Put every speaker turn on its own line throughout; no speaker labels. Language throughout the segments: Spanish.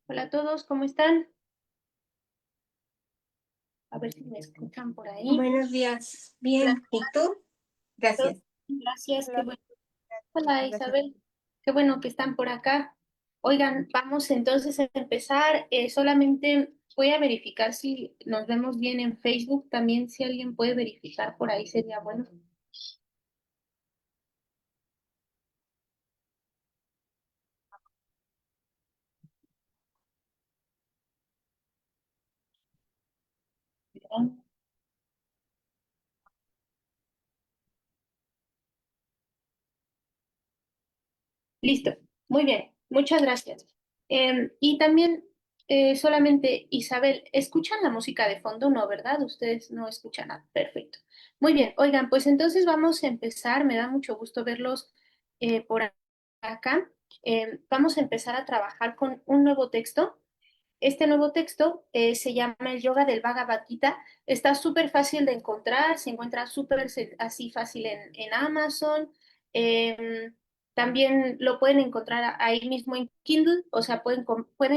Hola a todos, ¿cómo están? A ver si me escuchan por ahí.
Buenos días.
Hola
Bien. ¿Y tú?
a todos.
Gracias.
Gracias, qué
Hola,
bueno. Hola
gracias.
Isabel, qué bueno que están por acá. Oigan, vamos entonces a empezar. Solamente voy a verificar si nos vemos bien en Facebook. También si alguien puede verificar por ahí sería bueno. Listo, muy bien, muchas gracias. Y también, solamente, Isabel, ¿escuchan la música de fondo? No, ¿verdad? Ustedes no escuchan nada. Perfecto. Muy bien, oigan, pues entonces vamos a empezar. Me da mucho gusto verlos por acá. Vamos a empezar a trabajar con un nuevo texto. Este nuevo texto se llama el Yoga del Bhagavad Gita. Está súper fácil de encontrar, se encuentra súper así fácil en Amazon. Em, También lo pueden encontrar ahí mismo en Kindle, o sea, pueden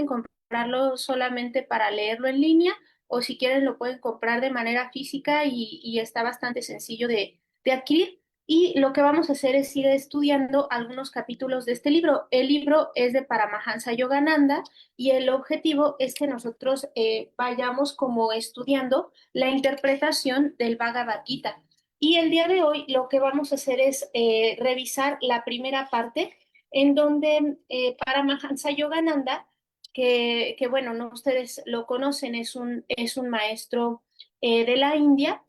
comprarlo solamente para leerlo en línea, o si quieren lo pueden comprar de manera física y está bastante sencillo de adquirir. Y lo que vamos a hacer es ir estudiando algunos capítulos de este libro. El libro es de Paramahansa Yogananda y el objetivo es que nosotros vayamos como estudiando la interpretación del Bhagavad Gita. Y el día de hoy lo que vamos a hacer es revisar la primera parte en donde Paramahansa Yogananda, que bueno, no ustedes lo conocen, es un maestro de la India,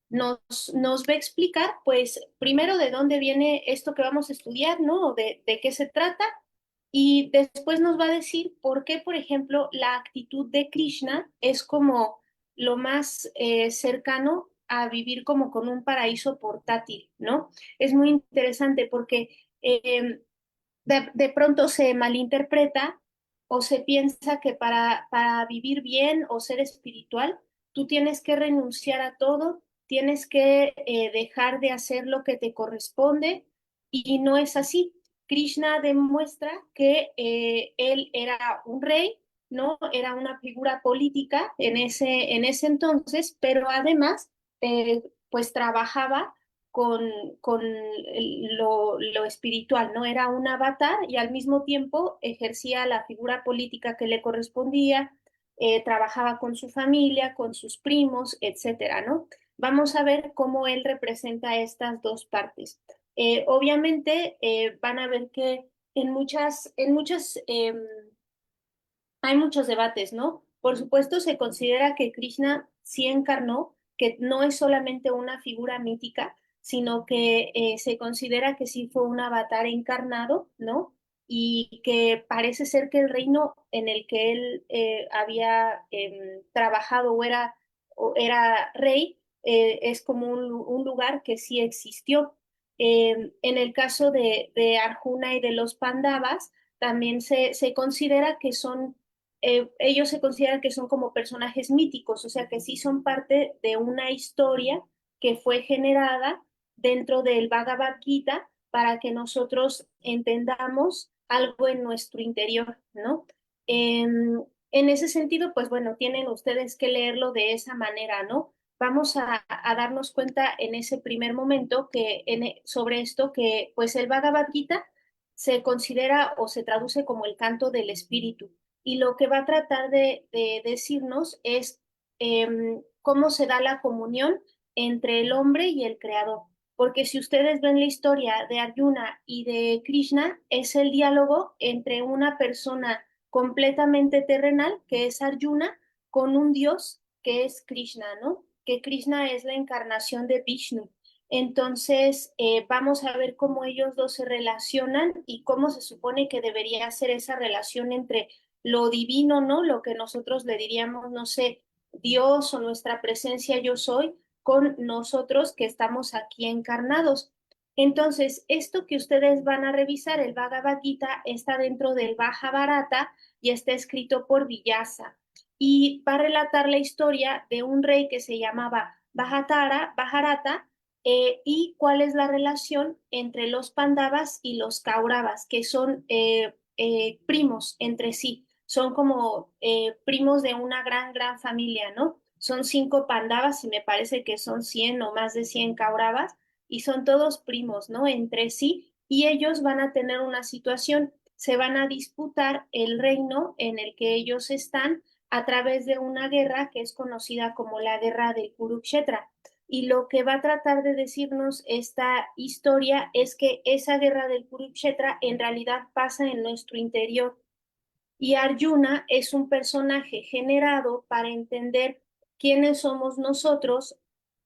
nos, nos va a explicar, pues, primero de dónde viene esto que vamos a estudiar, ¿no? De qué se trata, y después nos va a decir por qué, por ejemplo, la actitud de Krishna es como lo más cercano a vivir como con un paraíso portátil, ¿no? Es muy interesante porque de pronto se malinterpreta o se piensa que para vivir bien o ser espiritual, tú tienes que renunciar a todo, tienes que dejar de hacer lo que te corresponde y no es así. Krishna demuestra que él era un rey, ¿no? Era una figura política en ese entonces, pero además, pues trabajaba con, con lo espiritual, ¿no? Era un avatar y al mismo tiempo ejercía la figura política que le correspondía, trabajaba con su familia, con sus primos, etcétera, ¿no? Vamos a ver cómo él representa estas dos partes. Obviamente van a ver que hay muchos debates, ¿no? Por supuesto, se considera que Krishna sí encarnó, que no es solamente una figura mítica, sino que se considera que sí fue un avatar encarnado, ¿no? Y que parece ser que el reino en el que él había trabajado o era rey es como un lugar que sí existió. En el caso de Arjuna y de los Pandavas, también se considera que son ellos se consideran que son como personajes míticos, o sea que sí son parte de una historia que fue generada dentro del Bhagavad Gita para que nosotros entendamos algo en nuestro interior, ¿no? En ese sentido, pues bueno, tienen ustedes que leerlo de esa manera, ¿no? Vamos a darnos cuenta en ese primer momento sobre esto que pues el Bhagavad Gita se considera o se traduce como el canto del espíritu y lo que va a tratar de decirnos es cómo se da la comunión entre el hombre y el creador. Porque si ustedes ven la historia de Arjuna y de Krishna, es el diálogo entre una persona completamente terrenal, que es Arjuna, con un dios que es Krishna, ¿no? Que Krishna es la encarnación de Vishnu. Entonces, vamos a ver cómo ellos dos se relacionan y cómo se supone que debería ser esa relación entre lo divino, ¿no? Lo que nosotros le diríamos, no sé, Dios o nuestra presencia yo soy, con nosotros que estamos aquí encarnados. Entonces, esto que ustedes van a revisar, el Bhagavad Gita, está dentro del Mahabharata y está escrito por Vyasa. Y va a relatar la historia de un rey que se llamaba Bharata, y cuál es la relación entre los Pandavas y los Kauravas, que son primos entre sí. son como primos de una gran familia, ¿no? Son 5 Pandavas y me parece que son 100 o más de 100 Kauravas y son todos primos, ¿no? Entre sí y ellos van a tener una situación, se van a disputar el reino en el que ellos están a través de una guerra que es conocida como la guerra de Kurukshetra. Y lo que va a tratar de decirnos esta historia es que esa guerra del Kurukshetra en realidad pasa en nuestro interior y Arjuna es un personaje generado para entender quiénes somos nosotros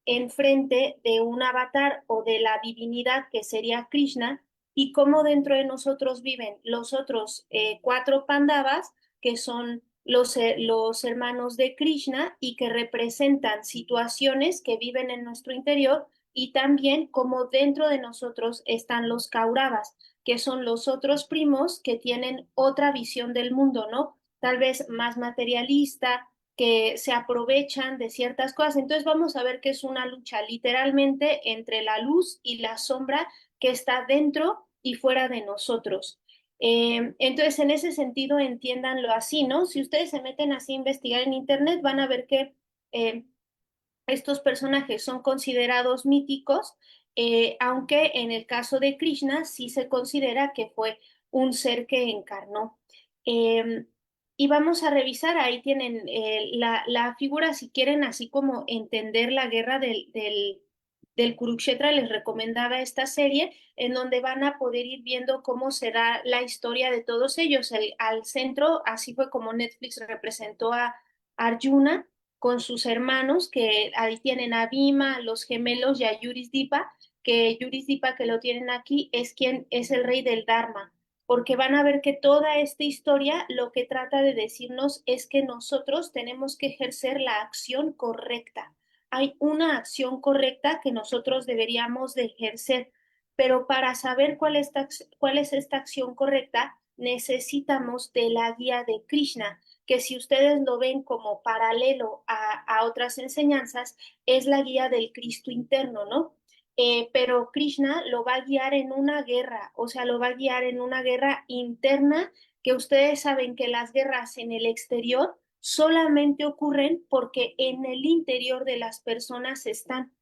enfrente de un avatar o de la divinidad que sería Krishna y cómo dentro de nosotros viven los otros 4 Pandavas que son los hermanos de Krishna y que representan situaciones que viven en nuestro interior y también cómo dentro de nosotros están los Kauravas que son los otros primos que tienen otra visión del mundo, ¿no? Tal vez más materialista, que se aprovechan de ciertas cosas. Entonces vamos a ver que es una lucha literalmente entre la luz y la sombra que está dentro y fuera de nosotros. Entonces, en ese sentido, entiéndanlo así, ¿no? Si ustedes se meten así a investigar en Internet, van a ver que eh, estos personajes son considerados míticos, aunque en el caso de Krishna sí se considera que fue un ser que encarnó. Eh, y vamos a revisar, ahí tienen la figura, si quieren así como entender la guerra del Kurukshetra, les recomendaba esta serie en donde van a poder ir viendo cómo será la historia de todos ellos. Al centro, así fue como Netflix representó a Arjuna con sus hermanos, que ahí tienen a Bhima, los gemelos y a Yurisdipa, que Yurisdipa que lo tienen aquí es quien es el rey del Dharma, porque van a ver que toda esta historia lo que trata de decirnos es que nosotros tenemos que ejercer la acción correcta. Hay una acción correcta que nosotros deberíamos de ejercer, pero para saber cuál es esta acción correcta, necesitamos de la guía de Krishna que si ustedes lo ven como paralelo a otras enseñanzas, es la guía del Cristo interno, ¿no? Pero Krishna lo va a guiar en una guerra, o sea, lo va a guiar en una guerra interna, que ustedes saben que las guerras en el exterior solamente ocurren porque en el interior de las personas están.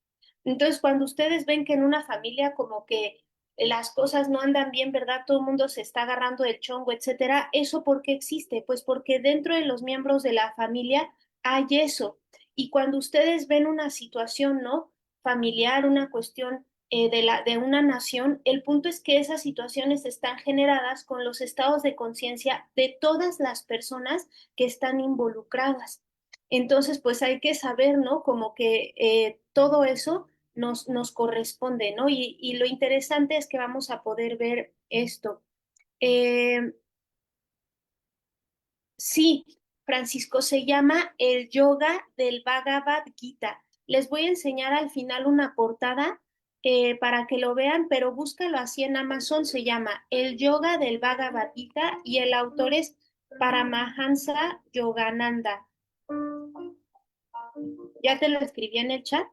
Entonces, cuando ustedes ven que en una familia como que las cosas no andan bien, ¿verdad? Todo el mundo se está agarrando el chongo, etcétera. ¿Eso por qué existe? Pues porque dentro de los miembros de la familia hay eso. Y cuando ustedes ven una situación, ¿no? Familiar, una cuestión de una nación, el punto es que esas situaciones están generadas con los estados de conciencia de todas las personas que están involucradas. Entonces, pues hay que saber, ¿no? Como que todo eso nos corresponde, ¿no? Y lo interesante es que vamos a poder ver esto. Eh, sí, Francisco, se llama el yoga del Bhagavad Gita. Les voy a enseñar al final una portada para que lo vean, pero búscalo así en Amazon, se llama El yoga del Bhagavad Gita y el autor es Paramahansa Yogananda. Ya te lo escribí en el chat.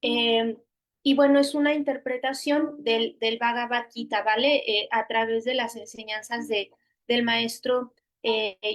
Eh, y bueno, es una interpretación del Bhagavad Gita, ¿vale? A través de las enseñanzas del maestro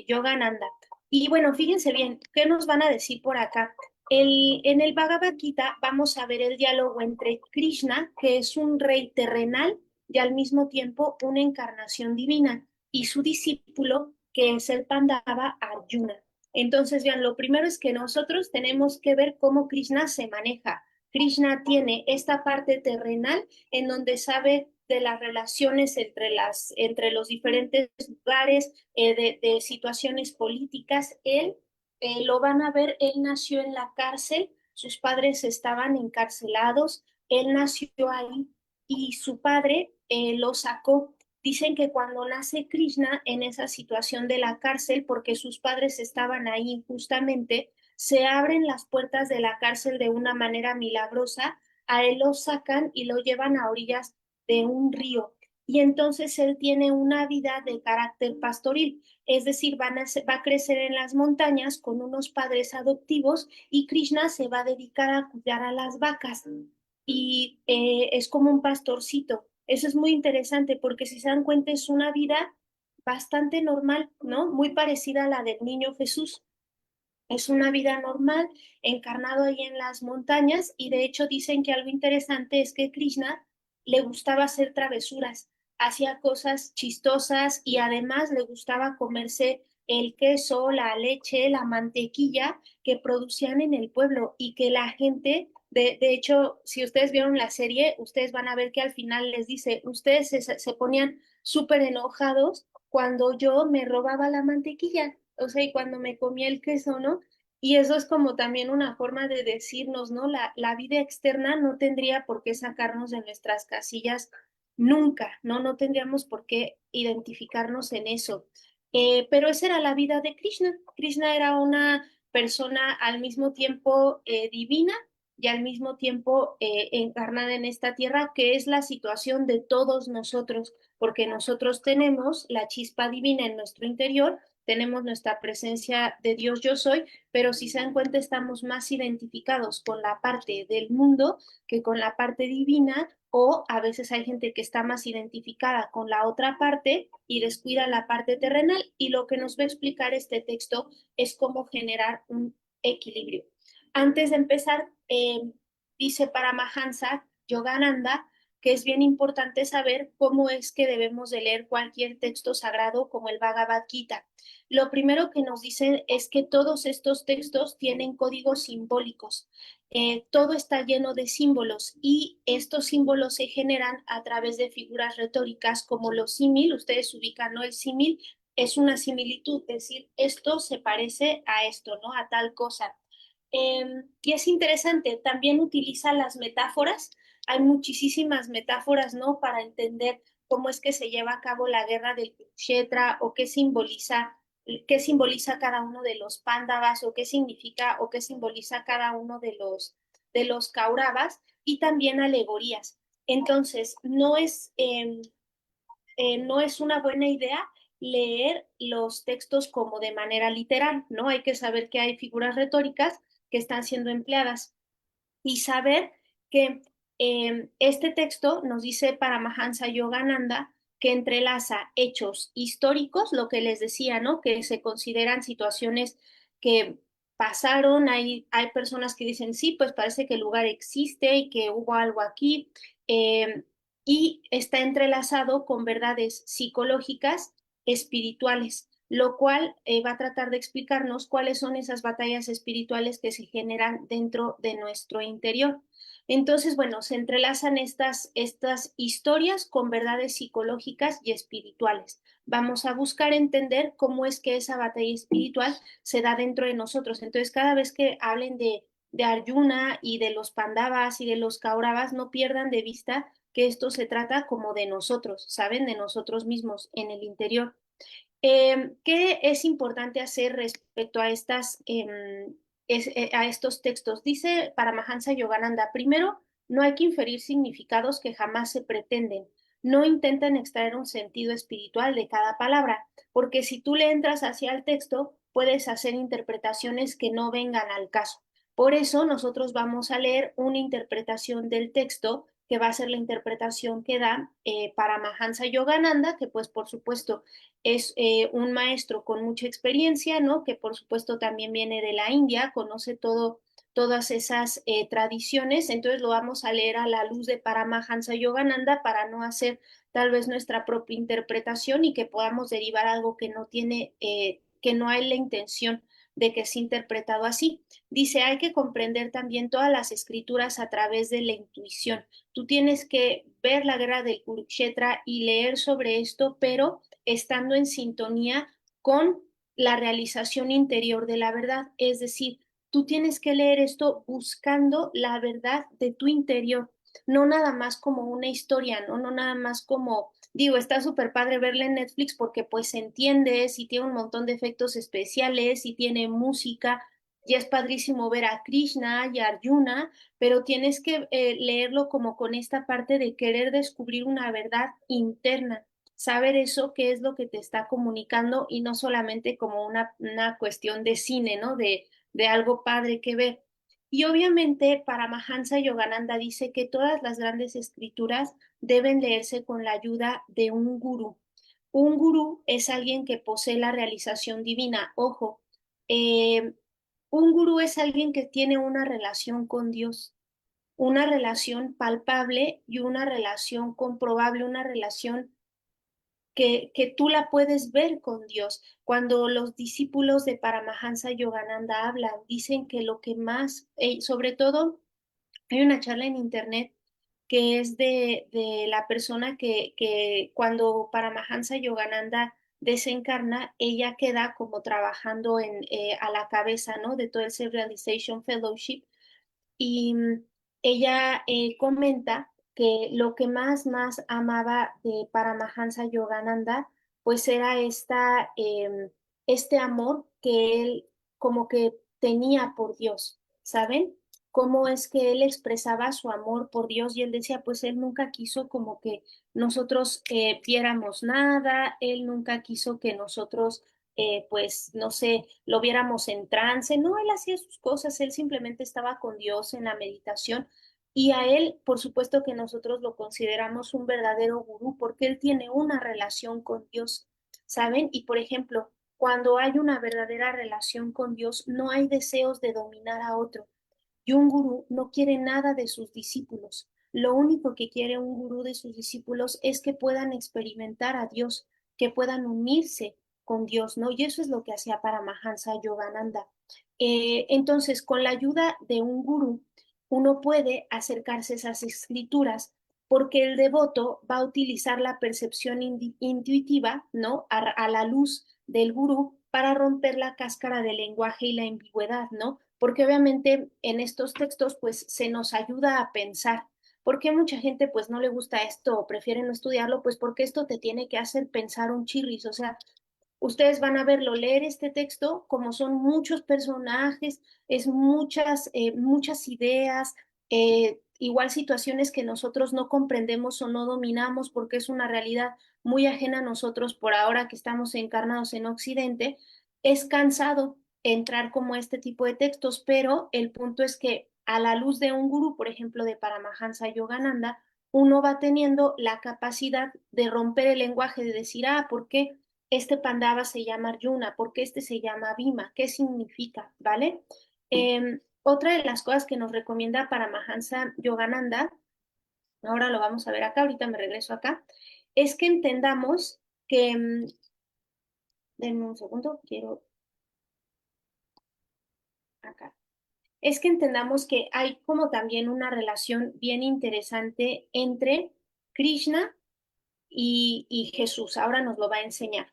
Yogananda. Y bueno, fíjense bien, ¿qué nos van a decir por acá? En el Bhagavad Gita vamos a ver el diálogo entre Krishna, que es un rey terrenal y al mismo tiempo una encarnación divina, y su discípulo, que es el Pandava Arjuna. Entonces, vean, lo primero es que nosotros tenemos que ver cómo Krishna se maneja. Krishna tiene esta parte terrenal en donde sabe de las relaciones entre los diferentes lugares, de situaciones políticas. Él, lo van a ver, él nació en la cárcel, sus padres estaban encarcelados, él nació ahí y su padre lo sacó. Dicen que cuando nace Krishna en esa situación de la cárcel, porque sus padres estaban ahí injustamente, se abren las puertas de la cárcel de una manera milagrosa, a él lo sacan y lo llevan a orillas de un río. Y entonces él tiene una vida de carácter pastoril, es decir, va a crecer en las montañas con unos padres adoptivos y Krishna se va a dedicar a cuidar a las vacas y es como un pastorcito. Eso es muy interesante porque si se dan cuenta es una vida bastante normal, ¿no? Muy parecida a la del niño Jesús. Es una vida normal, encarnado ahí en las montañas, y de hecho dicen que algo interesante es que Krishna le gustaba hacer travesuras, hacía cosas chistosas y además le gustaba comerse el queso, la leche, la mantequilla que producían en el pueblo y que la gente, de hecho, si ustedes vieron la serie, ustedes van a ver que al final les dice, ustedes se ponían súper enojados cuando yo me robaba la mantequilla, o sea, y cuando me comía el queso, ¿no? Y eso es como también una forma de decirnos, ¿no? La vida externa no tendría por qué sacarnos de nuestras casillas nunca, ¿no? No tendríamos por qué identificarnos en eso. Pero esa era la vida de Krishna. Krishna era una persona al mismo tiempo divina y al mismo tiempo encarnada en esta tierra, que es la situación de todos nosotros, porque nosotros tenemos la chispa divina en nuestro interior, tenemos nuestra presencia de Dios yo soy, pero si se dan cuenta estamos más identificados con la parte del mundo que con la parte divina, o a veces hay gente que está más identificada con la otra parte y descuida la parte terrenal, y lo que nos va a explicar este texto es cómo generar un equilibrio. Antes de empezar, dice Paramahansa Yogananda que es bien importante saber cómo es que debemos de leer cualquier texto sagrado como el Bhagavad Gita. Lo primero que nos dicen es que todos estos textos tienen códigos simbólicos. Todo está lleno de símbolos y estos símbolos se generan a través de figuras retóricas como los símil. Ustedes ubican, ¿no? El símil es una similitud, es decir, esto se parece a esto, ¿no? A tal cosa. Y es interesante, también utiliza las metáforas. Hay muchísimas metáforas, ¿no? Para entender cómo es que se lleva a cabo la guerra del Kurukshetra o qué simboliza cada uno de los pándavas o qué significa o qué simboliza cada uno de los Kauravas, y también alegorías. Entonces, no es una buena idea leer los textos como de manera literal, ¿no? Hay que saber que hay figuras retóricas que están siendo empleadas y saber que este texto nos dice Paramahansa Yogananda que entrelaza hechos históricos, lo que les decía, ¿no? Que se consideran situaciones que pasaron, hay personas que dicen, sí, pues parece que el lugar existe y que hubo algo aquí, eh, y está entrelazado con verdades psicológicas, espirituales, lo cual va a tratar de explicarnos cuáles son esas batallas espirituales que se generan dentro de nuestro interior. Entonces, bueno, se entrelazan estas historias con verdades psicológicas y espirituales. Vamos a buscar entender cómo es que esa batalla espiritual se da dentro de nosotros. Entonces, cada vez que hablen de Arjuna y de los Pandavas y de los Kauravas, no pierdan de vista que esto se trata como de nosotros, ¿saben? De nosotros mismos en el interior. ¿Qué es importante hacer respecto a a estos textos? Dice Paramahansa Yogananda, primero, no hay que inferir significados que jamás se pretenden. No intenten extraer un sentido espiritual de cada palabra, porque si tú le entras hacia el texto, puedes hacer interpretaciones que no vengan al caso. Por eso nosotros vamos a leer una interpretación del texto que va a ser la interpretación que da Paramahansa Yogananda, que pues por supuesto es un maestro con mucha experiencia, ¿no? Que por supuesto también viene de la India, conoce todas esas tradiciones, entonces lo vamos a leer a la luz de Paramahansa Yogananda para no hacer tal vez nuestra propia interpretación y que podamos derivar algo que no tiene, que no hay la intención de que sea interpretado así. Dice, hay que comprender también todas las escrituras a través de la intuición. Tú tienes que ver la guerra del Kurukshetra y leer sobre esto, pero estando en sintonía con la realización interior de la verdad. Es decir, tú tienes que leer esto buscando la verdad de tu interior, no nada más como una historia, ¿no? No nada más como, digo, está súper padre verla en Netflix porque pues se entiende, y tiene un montón de efectos especiales, y tiene música, y es padrísimo ver a Krishna y a Arjuna, pero tienes que leerlo como con esta parte de querer descubrir una verdad interna, saber eso, qué es lo que te está comunicando y no solamente como una cuestión de cine, ¿no? De algo padre que ver. Y obviamente Paramahansa Yogananda dice que todas las grandes escrituras deben leerse con la ayuda de un gurú. Un gurú es alguien que posee la realización divina. Ojo, eh, un gurú es alguien que tiene una relación con Dios, una relación palpable y una relación comprobable, una relación que tú la puedes ver con Dios. Cuando los discípulos de Paramahansa Yogananda hablan, dicen que lo que más, sobre todo, hay una charla en internet que es de la persona que cuando Paramahansa Yogananda desencarna, ella queda como trabajando a la cabeza, ¿no? De todo el Self-Realization Fellowship y ella comenta que lo que más amaba de Paramahansa Yogananda, pues era este amor que él como que tenía por Dios, ¿saben? Cómo es que él expresaba su amor por Dios y él decía, pues él nunca quiso como que nosotros viéramos nada, él nunca quiso que nosotros pues, no sé, lo viéramos en trance. No, él hacía sus cosas, él simplemente estaba con Dios en la meditación. Y a él, por supuesto que nosotros lo consideramos un verdadero gurú porque él tiene una relación con Dios, ¿saben? Y por ejemplo, cuando hay una verdadera relación con Dios, no hay deseos de dominar a otro. Y un gurú no quiere nada de sus discípulos. Lo único que quiere un gurú de sus discípulos es que puedan experimentar a Dios, que puedan unirse con Dios, ¿no? Y eso es lo que hacía Paramahansa Yogananda. Entonces, con la ayuda de un gurú, uno puede acercarse a esas escrituras porque el devoto va a utilizar la percepción intuitiva, ¿no? A la luz del gurú para romper la cáscara del lenguaje y la ambigüedad, ¿no? Porque obviamente en estos textos pues se nos ayuda a pensar. ¿Por qué mucha gente pues no le gusta esto o prefiere no estudiarlo? Pues porque esto te tiene que hacer pensar un chirris, o sea, ustedes van a verlo, leer este texto, como son muchos personajes, es muchas ideas, igual situaciones que nosotros no comprendemos o no dominamos porque es una realidad muy ajena a nosotros por ahora que estamos encarnados en Occidente, es cansado entrar como este tipo de textos, pero el punto es que a la luz de un gurú, por ejemplo, de Paramahansa Yogananda, uno va teniendo la capacidad de romper el lenguaje, de decir, ¿por qué este Pandava se llama Arjuna? ¿Por qué este se llama Bhima? ¿Qué significa? ¿Vale? Otra de las cosas que nos recomienda Paramahansa Yogananda, ahora lo vamos a ver acá, ahorita me regreso acá, es que entendamos que, denme un segundo, quiero acá. Es que entendamos que hay como también una relación bien interesante entre Krishna y Jesús. Ahora nos lo va a enseñar.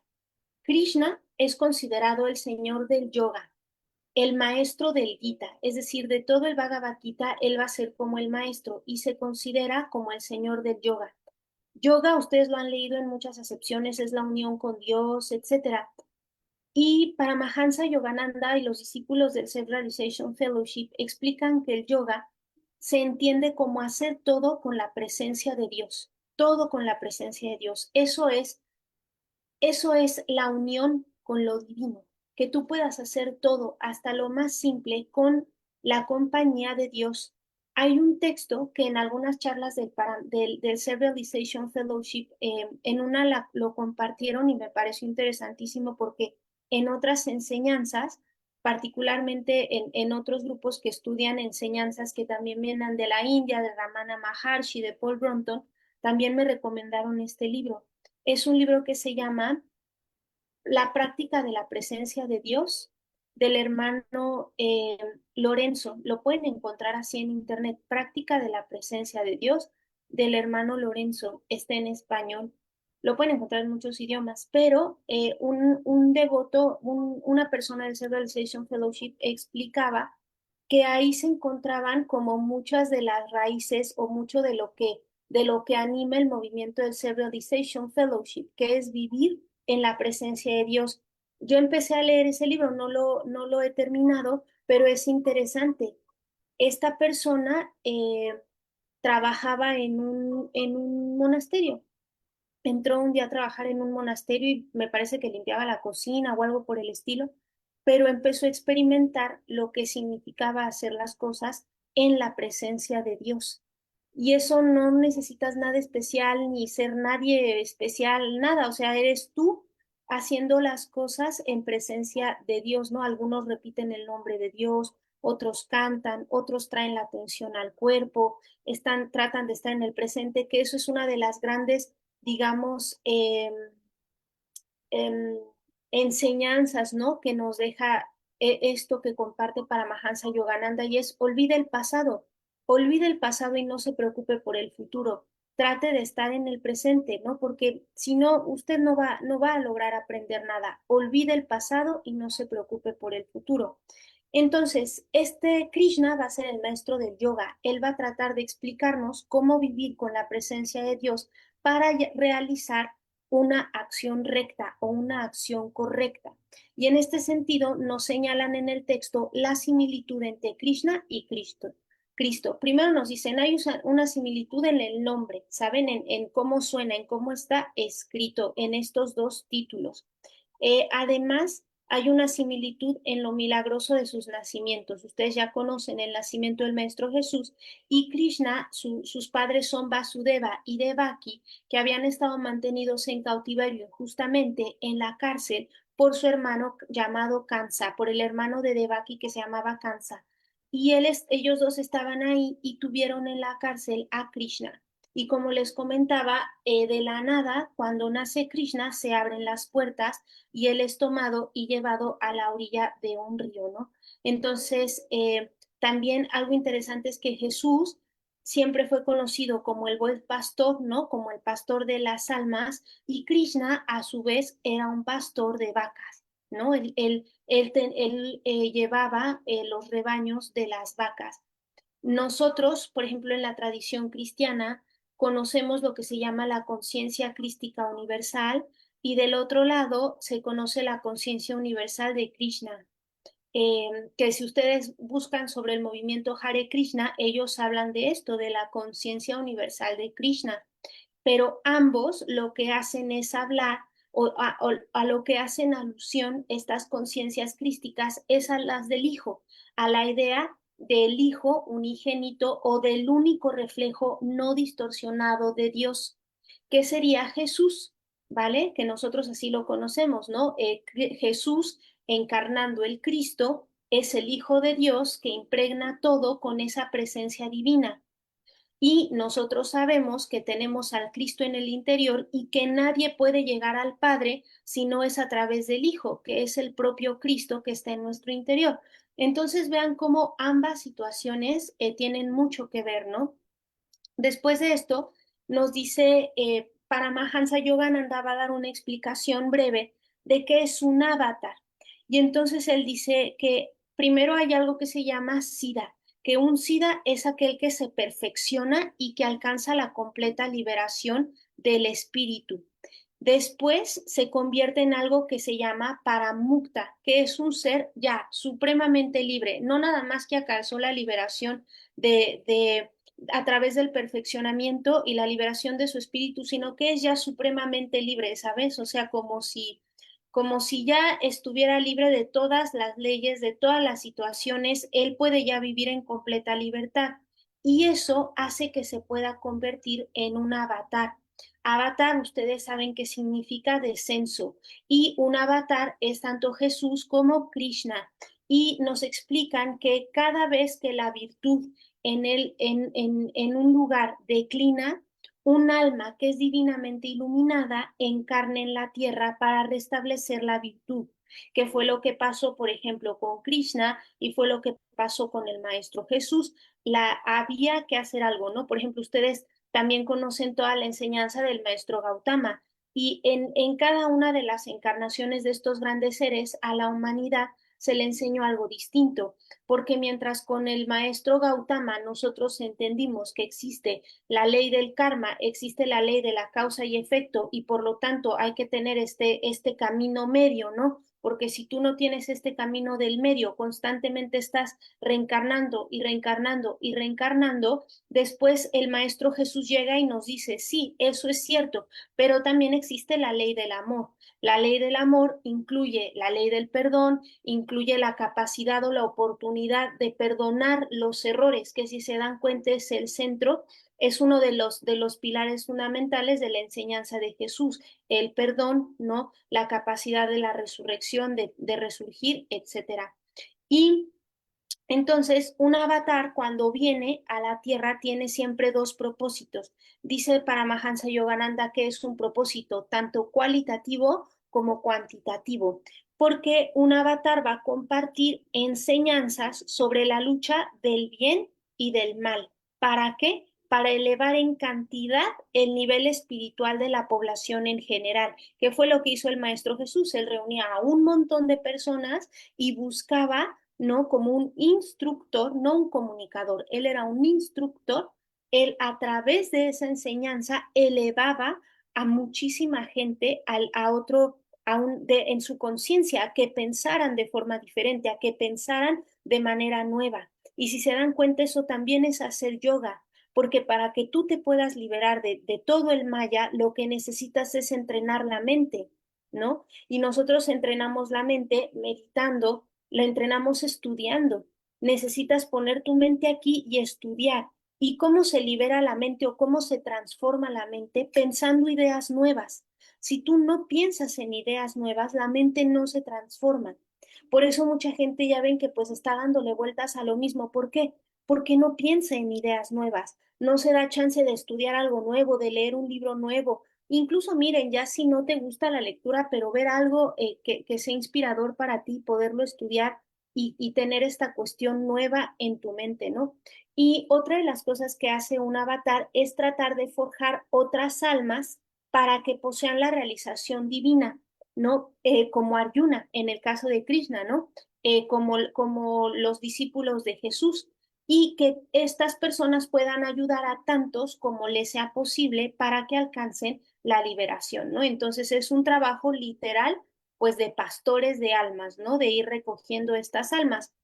Krishna es considerado el señor del yoga, el maestro del Gita, es decir, de todo el Bhagavad Gita, él va a ser como el maestro y se considera como el señor del yoga. Yoga, ustedes lo han leído en muchas acepciones, es la unión con Dios, etcétera. Y Paramahansa Yogananda y los discípulos del Self-Realization Fellowship explican que el yoga se entiende como hacer todo con la presencia de Dios, todo con la presencia de Dios. Eso es la unión con lo divino, que tú puedas hacer todo, hasta lo más simple, con la compañía de Dios. Hay un texto que en algunas charlas del Self-Realization Fellowship, en una lo compartieron y me pareció interesantísimo porque en otras enseñanzas, particularmente en otros grupos que estudian enseñanzas que también vienen de la India, de Ramana Maharshi, de Paul Brunton, también me recomendaron este libro. Es un libro que se llama La práctica de la presencia de Dios del hermano Lorenzo. Lo pueden encontrar así en internet. Práctica de la presencia de Dios del hermano Lorenzo. Está en español. Lo pueden encontrar en muchos idiomas, pero un devoto, una persona del Self-Realization Fellowship explicaba que ahí se encontraban como muchas de las raíces o mucho de lo que anima el movimiento del Self-Realization Fellowship, que es vivir en la presencia de Dios. Yo empecé a leer ese libro, no lo he terminado, pero es interesante. Esta persona trabajaba en un monasterio. Entró un día a trabajar en un monasterio y me parece que limpiaba la cocina o algo por el estilo, pero empezó a experimentar lo que significaba hacer las cosas en la presencia de Dios. Y eso no necesitas nada especial ni ser nadie especial, nada, o sea, eres tú haciendo las cosas en presencia de Dios, ¿no? Algunos repiten el nombre de Dios, otros cantan, otros traen la atención al cuerpo, tratan de estar en el presente, que eso es una de las grandes, digamos, em, enseñanzas, ¿no? Que nos deja esto que comparte Paramahansa Yogananda y es olvide el pasado y no se preocupe por el futuro. Trate de estar en el presente, ¿no? Porque si no, usted no va a lograr aprender nada. Olvide el pasado y no se preocupe por el futuro. Entonces, este Krishna va a ser el maestro del yoga. Él va a tratar de explicarnos cómo vivir con la presencia de Dios para realizar una acción recta o una acción correcta. Y en este sentido nos señalan en el texto la similitud entre Krishna y Cristo. Cristo. Primero nos dicen, hay una similitud en el nombre, ¿saben? En cómo suena, en cómo está escrito en estos dos títulos. Además, hay una similitud en lo milagroso de sus nacimientos. Ustedes ya conocen el nacimiento del Maestro Jesús y Krishna, sus padres son Vasudeva y Devaki, que habían estado mantenidos en cautiverio justamente en la cárcel por su hermano llamado Kansa, por el hermano de Devaki que se llamaba Kansa. Y ellos dos estaban ahí y tuvieron en la cárcel a Krishna. Y como les comentaba, de la nada, cuando nace Krishna, se abren las puertas y él es tomado y llevado a la orilla de un río, ¿no? Entonces, también algo interesante es que Jesús siempre fue conocido como el buen pastor, ¿no? Como el pastor de las almas, y Krishna a su vez era un pastor de vacas, ¿no? Él llevaba los rebaños de las vacas. Nosotros, por ejemplo, en la tradición cristiana, conocemos lo que se llama la conciencia crística universal y del otro lado se conoce la conciencia universal de Krishna, que si ustedes buscan sobre el movimiento Hare Krishna, ellos hablan de esto, de la conciencia universal de Krishna, pero ambos lo que hacen es hablar o a lo que hacen alusión estas conciencias crísticas es a las del Hijo, a la idea del Hijo unigénito o del único reflejo no distorsionado de Dios, que sería Jesús, ¿vale? Que nosotros así lo conocemos, ¿no? Jesús encarnando el Cristo es el Hijo de Dios que impregna todo con esa presencia divina. Y nosotros sabemos que tenemos al Cristo en el interior y que nadie puede llegar al Padre si no es a través del Hijo, que es el propio Cristo que está en nuestro interior. Entonces vean cómo ambas situaciones tienen mucho que ver, ¿no? Después de esto, nos dice Paramahansa Yogananda va a dar una explicación breve de qué es un avatar. Y entonces él dice que primero hay algo que se llama SIDA, que un SIDA es aquel que se perfecciona y que alcanza la completa liberación del espíritu. Después se convierte en algo que se llama paramukta, que es un ser ya supremamente libre, no nada más que alcanzó la liberación de a través del perfeccionamiento y la liberación de su espíritu, sino que es ya supremamente libre, ¿sabes? O sea, como si ya estuviera libre de todas las leyes, de todas las situaciones, él puede ya vivir en completa libertad. Y eso hace que se pueda convertir en un avatar. Avatar, ustedes saben que significa descenso, y un avatar es tanto Jesús como Krishna. Y nos explican que cada vez que la virtud en un lugar declina, un alma que es divinamente iluminada encarna en la tierra para restablecer la virtud, que fue lo que pasó, por ejemplo, con Krishna y fue lo que pasó con el Maestro Jesús. Había que hacer algo, ¿no? Por ejemplo, ustedes también conocen toda la enseñanza del Maestro Gautama y en cada una de las encarnaciones de estos grandes seres a la humanidad se le enseñó algo distinto, porque mientras con el maestro Gautama nosotros entendimos que existe la ley del karma, existe la ley de la causa y efecto y por lo tanto hay que tener este camino medio, ¿no? Porque si tú no tienes este camino del medio, constantemente estás reencarnando y reencarnando y reencarnando, después el Maestro Jesús llega y nos dice, sí, eso es cierto, pero también existe la ley del amor. La ley del amor incluye la ley del perdón, incluye la capacidad o la oportunidad de perdonar los errores, que si se dan cuenta es el centro es uno de los pilares fundamentales de la enseñanza de Jesús, el perdón, ¿no? La capacidad de la resurrección, de resurgir, etcétera. Y entonces, un avatar cuando viene a la Tierra tiene siempre dos propósitos. Dice Paramahansa Yogananda que es un propósito tanto cualitativo como cuantitativo, porque un avatar va a compartir enseñanzas sobre la lucha del bien y del mal. ¿Para qué? Para elevar en cantidad el nivel espiritual de la población en general, que fue lo que hizo el Maestro Jesús. Él reunía a un montón de personas y buscaba, ¿no? Como un instructor, no un comunicador, él era un instructor, él a través de esa enseñanza elevaba a muchísima gente a otro, en su conciencia, a que pensaran de forma diferente, a que pensaran de manera nueva. Y si se dan cuenta, eso también es hacer yoga, porque para que tú te puedas liberar de todo el maya, lo que necesitas es entrenar la mente, ¿no? Y nosotros entrenamos la mente meditando, la entrenamos estudiando. Necesitas poner tu mente aquí y estudiar. ¿Y cómo se libera la mente o cómo se transforma la mente? Pensando ideas nuevas. Si tú no piensas en ideas nuevas, la mente no se transforma. Por eso mucha gente ya ven que pues está dándole vueltas a lo mismo. ¿Por qué? Porque no piensa en ideas nuevas, no se da chance de estudiar algo nuevo, de leer un libro nuevo. Incluso miren, ya si no te gusta la lectura, pero ver algo que sea inspirador para ti, poderlo estudiar y tener esta cuestión nueva en tu mente, ¿no? Y otra de las cosas que hace un avatar es tratar de forjar otras almas para que posean la realización divina, ¿no? Como Arjuna, en el caso de Krishna, ¿no? Como los discípulos de Jesús, y que estas personas puedan ayudar a tantos como les sea posible para que alcancen la liberación, ¿no? Entonces es un trabajo literal, pues de pastores de almas, ¿no? De ir recogiendo estas almas.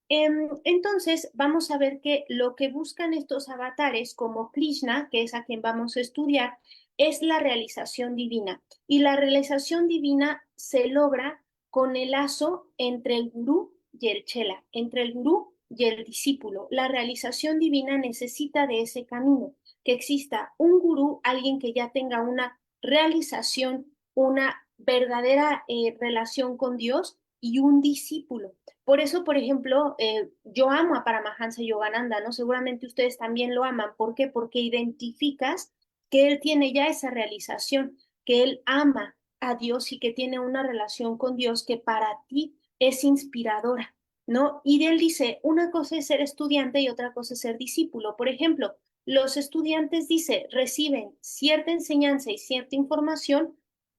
Entonces, vamos a ver que lo que buscan estos avatares, como Krishna, que es a quien vamos a estudiar, es la realización divina. Y la realización divina se logra con el lazo entre el gurú y el chela, entre el gurú y el discípulo. La realización divina necesita de ese camino, que exista un gurú, alguien que ya tenga una realización, una verdadera relación con Dios y un discípulo. Por eso, por ejemplo, yo amo a Paramahansa Yogananda, ¿no? Seguramente ustedes también lo aman. ¿Por qué? Porque identificas que él tiene ya esa realización, que él ama a Dios y que tiene una relación con Dios que para ti es inspiradora, ¿no? Y él dice, una cosa es ser estudiante y otra cosa es ser discípulo. Por ejemplo, los estudiantes, dice, reciben cierta enseñanza y cierta información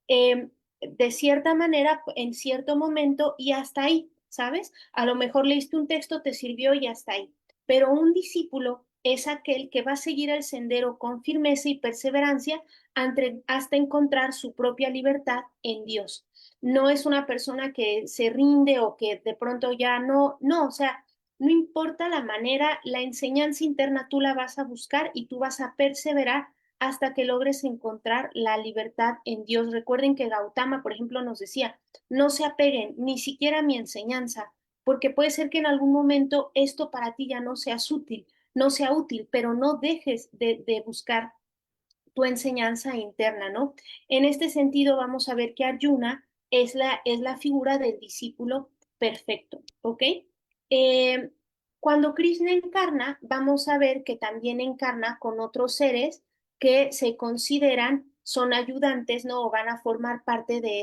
de cierta manera, en cierto momento y hasta ahí, ¿sabes? A lo mejor leíste un texto, te sirvió y hasta ahí. Pero un discípulo es aquel que va a seguir el sendero con firmeza y perseverancia hasta encontrar su propia libertad en Dios. No es una persona que se rinde o que de pronto ya no, no, o sea, no importa la manera, la enseñanza interna tú la vas a buscar y tú vas a perseverar hasta que logres encontrar la libertad en Dios. Recuerden que Gautama, por ejemplo, nos decía, no se apeguen ni siquiera a mi enseñanza, porque puede ser que en algún momento esto para ti ya no sea útil, no sea útil, pero no dejes de buscar tu enseñanza interna, ¿no? En este sentido, vamos a ver que Arjuna es la figura del discípulo perfecto, ¿ok? Eh, Cuando Krishna encarna, vamos a ver que también encarna con otros seres que se consideran son ayudantes, ¿no? O van a formar parte de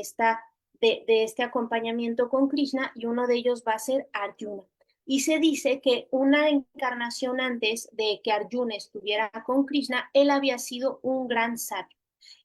de este acompañamiento con Krishna, y uno de ellos va a ser Arjuna. Y se dice que una encarnación antes de que Arjuna estuviera con Krishna, él había sido un gran sabio.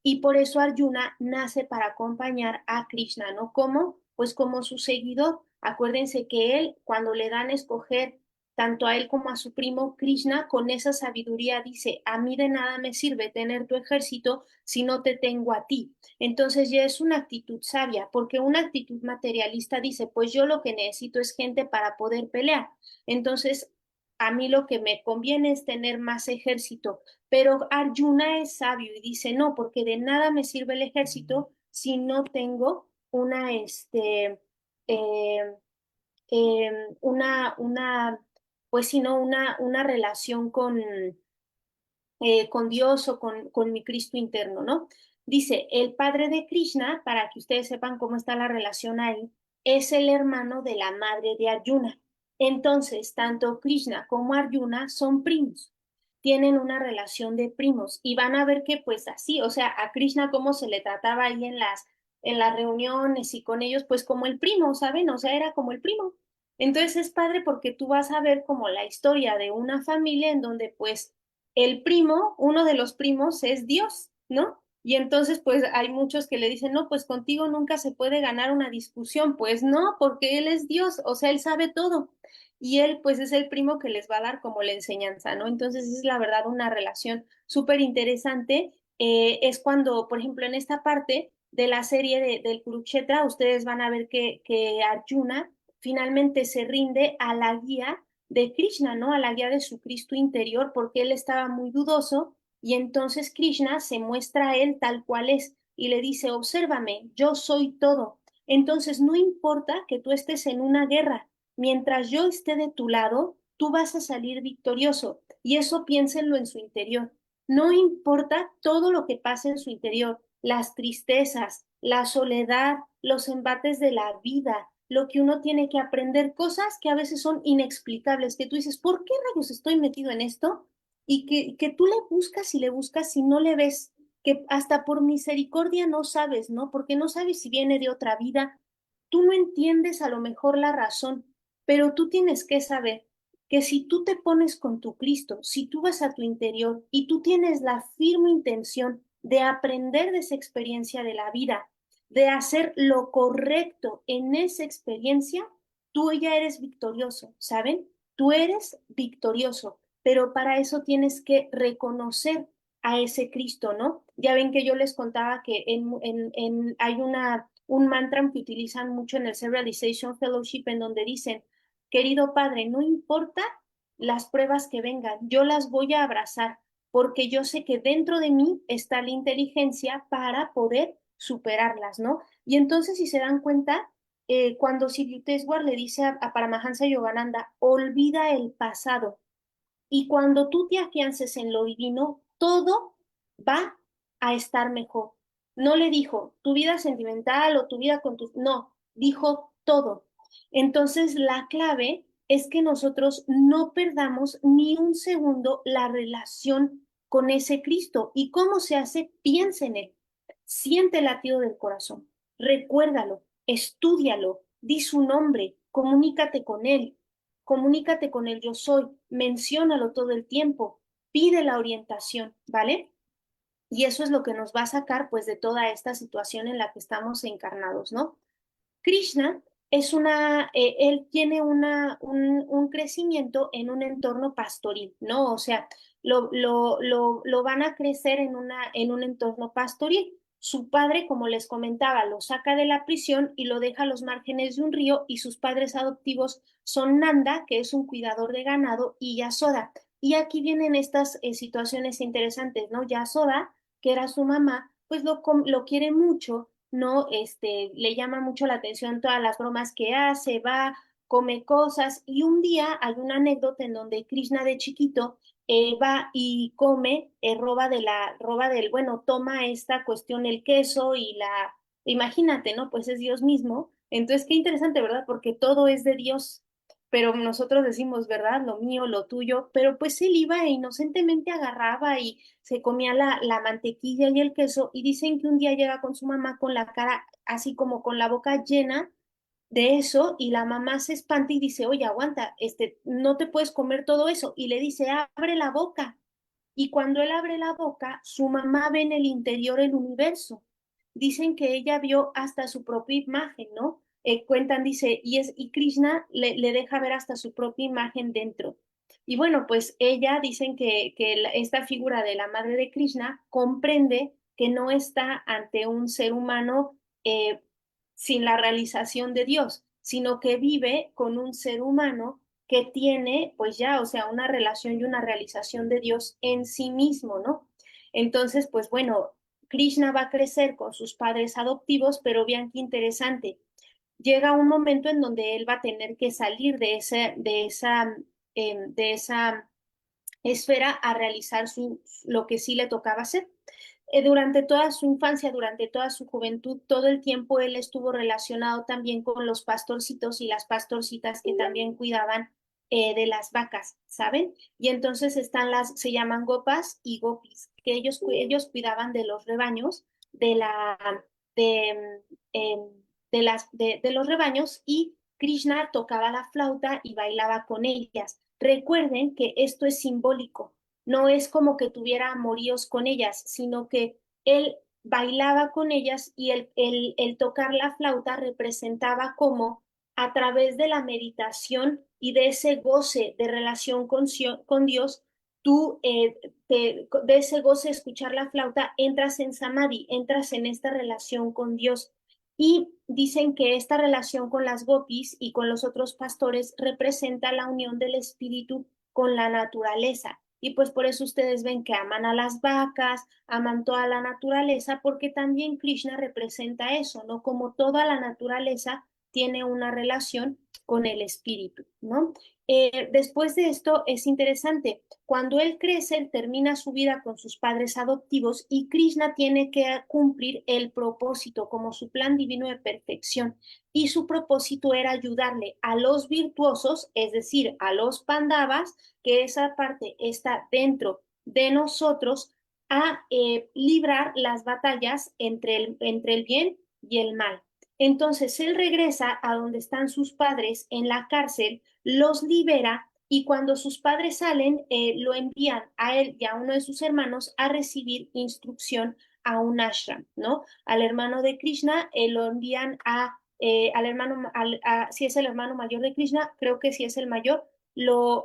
Y por eso Arjuna nace para acompañar a Krishna, ¿no? ¿Cómo? Pues como su seguidor. Acuérdense que él, cuando le dan a escoger tanto a él como a su primo Krishna, con esa sabiduría dice, a mí de nada me sirve tener tu ejército si no te tengo a ti. Entonces ya es una actitud sabia, porque una actitud materialista dice, pues yo lo que necesito es gente para poder pelear. Entonces, a mí lo que me conviene es tener más ejército, pero Arjuna es sabio y dice, no, porque de nada me sirve el ejército si no tengo eh, una, pues sino una relación con Dios o con mi Cristo interno, ¿no? Dice, el padre de Krishna, para que ustedes sepan cómo está la relación ahí, es el hermano de la madre de Arjuna. Entonces, tanto Krishna como Arjuna son primos, tienen una relación de primos y van a ver que pues así, o sea, a Krishna cómo se le trataba ahí en las reuniones y con ellos, pues como el primo, ¿saben? O sea, era como el primo. Entonces es padre porque tú vas a ver como la historia de una familia en donde pues el primo, uno de los primos es Dios, ¿no? Y entonces, pues hay muchos que le dicen, no, pues contigo nunca se puede ganar una discusión. Pues no, porque Él es Dios, o sea, Él sabe todo. Y Él, pues, es el primo que les va a dar como la enseñanza, ¿no? Entonces, es la verdad una relación súper interesante. Es cuando, por ejemplo, en esta parte de la serie del Kurukshetra, ustedes van a ver que Arjuna finalmente se rinde a la guía de Krishna, ¿no? A la guía de su Cristo interior, porque él estaba muy dudoso y entonces Krishna se muestra a él tal cual es y le dice, obsérvame, yo soy todo. Entonces no importa que tú estés en una guerra, mientras yo esté de tu lado, tú vas a salir victorioso. Y eso piénsenlo en su interior. No importa todo lo que pase en su interior, las tristezas, la soledad, los embates de la vida, lo que uno tiene que aprender, cosas que a veces son inexplicables, que tú dices, ¿por qué rayos estoy metido en esto? Y que tú le buscas y no le ves, que hasta por misericordia no sabes, ¿no? Porque no sabes si viene de otra vida, tú no entiendes a lo mejor la razón, pero tú tienes que saber que si tú te pones con tu Cristo, si tú vas a tu interior y tú tienes la firme intención de aprender de esa experiencia de la vida, de hacer lo correcto en esa experiencia, tú ya eres victorioso, ¿saben? Tú eres victorioso, pero para eso tienes que reconocer a ese Cristo, ¿no? Ya ven que yo les contaba que hay un mantra que utilizan mucho en el Self-Realization Fellowship en donde dicen, querido Padre, no importa las pruebas que vengan, yo las voy a abrazar porque yo sé que dentro de mí está la inteligencia para poder superarlas, ¿no? Y entonces, si se dan cuenta, cuando Siddhartha le dice a Paramahansa Yogananda, olvida el pasado, y cuando tú te afiances en lo divino, todo va a estar mejor. No le dijo tu vida sentimental o tu vida con tus... No, dijo todo. Entonces, la clave es que nosotros no perdamos ni un segundo la relación con ese Cristo. ¿Y cómo se hace? Piensa en él. Siente el latido del corazón. Recuérdalo, estúdialo, di su nombre, comunícate con el yo soy, menciónalo todo el tiempo, pide la orientación, ¿vale? Y eso es lo que nos va a sacar pues de toda esta situación en la que estamos encarnados, ¿no? Krishna él tiene un crecimiento en un entorno pastoril, ¿no? O sea, lo van a crecer en un entorno pastoril. Su padre, como les comentaba, lo saca de la prisión y lo deja a los márgenes de un río y sus padres adoptivos son Nanda, que es un cuidador de ganado, y Yasoda. Y aquí vienen estas situaciones interesantes, ¿no? Yasoda, que era su mamá, pues lo quiere mucho, ¿no? Le llama mucho la atención todas las bromas que hace, va, come cosas y un día hay una anécdota en donde Krishna de chiquito va y come, roba del, bueno, toma esta cuestión, el queso y imagínate, ¿no? Pues es Dios mismo. Entonces, qué interesante, ¿verdad? Porque todo es de Dios, pero nosotros decimos, ¿verdad? Lo mío, lo tuyo, pero pues él iba e inocentemente agarraba y se comía la mantequilla y el queso y dicen que un día llega con su mamá con la cara así como con la boca llena de eso y la mamá se espanta y dice, oye, aguanta, no te puedes comer todo eso y le dice, abre la boca. Y cuando él abre la boca, su mamá ve en el interior el universo. Dicen que ella vio hasta su propia imagen, ¿no? Cuentan, dice, y Krishna le deja ver hasta su propia imagen dentro. Y bueno, pues ella dicen que esta figura de la madre de Krishna comprende que no está ante un ser humano sin la realización de Dios, sino que vive con un ser humano que tiene, pues ya, o sea, una relación y una realización de Dios en sí mismo, ¿no? Entonces, pues bueno, Krishna va a crecer con sus padres adoptivos, pero vean qué interesante. Llega un momento en donde él va a tener que salir de esa esfera a realizar lo que sí le tocaba hacer. Durante toda su infancia, durante toda su juventud, todo el tiempo él estuvo relacionado también con los pastorcitos y las pastorcitas que también cuidaban de las vacas, ¿saben? Y entonces están se llaman gopas y gopis, que ellos cuidaban de los rebaños, de de, eh, de los rebaños, y Krishna tocaba la flauta y bailaba con ellas. Recuerden que esto es simbólico, no es como que tuviera amoríos con ellas, sino que él bailaba con ellas y el tocar la flauta representaba como a través de la meditación y de ese goce de relación con Dios, tú de ese goce de escuchar la flauta entras en samadhi, entras en esta relación con Dios. Y dicen que esta relación con las gopis y con los otros pastores representa la unión del espíritu con la naturaleza. Y pues por eso ustedes ven que aman a las vacas, aman toda la naturaleza, porque también Krishna representa eso, ¿no? Como toda la naturaleza tiene una relación con el espíritu, ¿no? Después de esto es interesante, cuando él crece, él termina su vida con sus padres adoptivos y Krishna tiene que cumplir el propósito como su plan divino de perfección. Y su propósito era ayudarle a los virtuosos, es decir, a los pandavas, que esa parte está dentro de nosotros, a librar las batallas entre el bien y el mal. Entonces él regresa a donde están sus padres en la cárcel, los libera y cuando sus padres salen, lo envían a él y a uno de sus hermanos a recibir instrucción a un ashram, ¿no? Al hermano de Krishna lo envían al hermano, si es el hermano mayor de Krishna, creo que si es el mayor, lo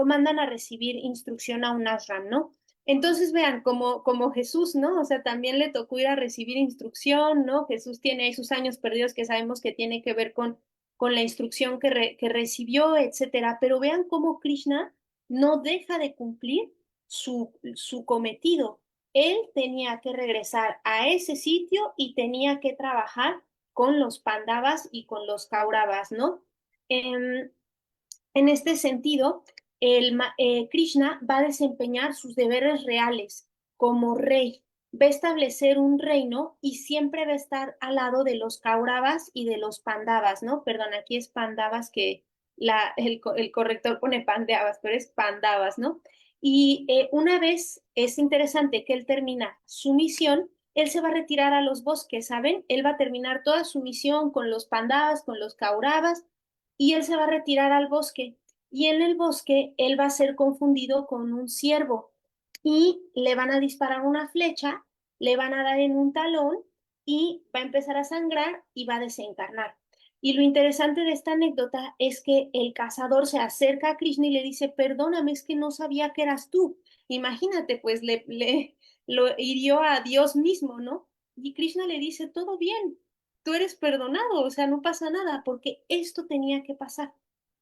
mandan a recibir instrucción a un ashram, ¿no? Entonces vean, como Jesús, ¿no? O sea, también le tocó ir a recibir instrucción, ¿no? Jesús tiene ahí sus años perdidos que sabemos que tiene que ver con la instrucción que recibió, etcétera. Pero vean cómo Krishna no deja de cumplir su cometido. Él tenía que regresar a ese sitio y tenía que trabajar con los Pandavas y con los Kauravas, ¿no? Eh, en este sentido, Krishna va a desempeñar sus deberes reales como rey, va a establecer un reino y siempre va a estar al lado de los Kauravas y de los Pandavas, ¿no? Perdón, aquí es Pandavas que el corrector pone Pandavas, pero es Pandavas, ¿no? Y una vez es interesante que él termina su misión, él se va a retirar a los bosques, ¿saben? Él va a terminar toda su misión con los Pandavas, con los Kauravas, y él se va a retirar al bosque. Y en el bosque él va a ser confundido con un ciervo y le van a disparar una flecha, le van a dar en un talón y va a empezar a sangrar y va a desencarnar. Y lo interesante de esta anécdota es que el cazador se acerca a Krishna y le dice, perdóname, es que no sabía que eras tú. Imagínate, pues lo hirió a Dios mismo, ¿no? Y Krishna le dice, todo bien, tú eres perdonado, o sea, no pasa nada, porque esto tenía que pasar.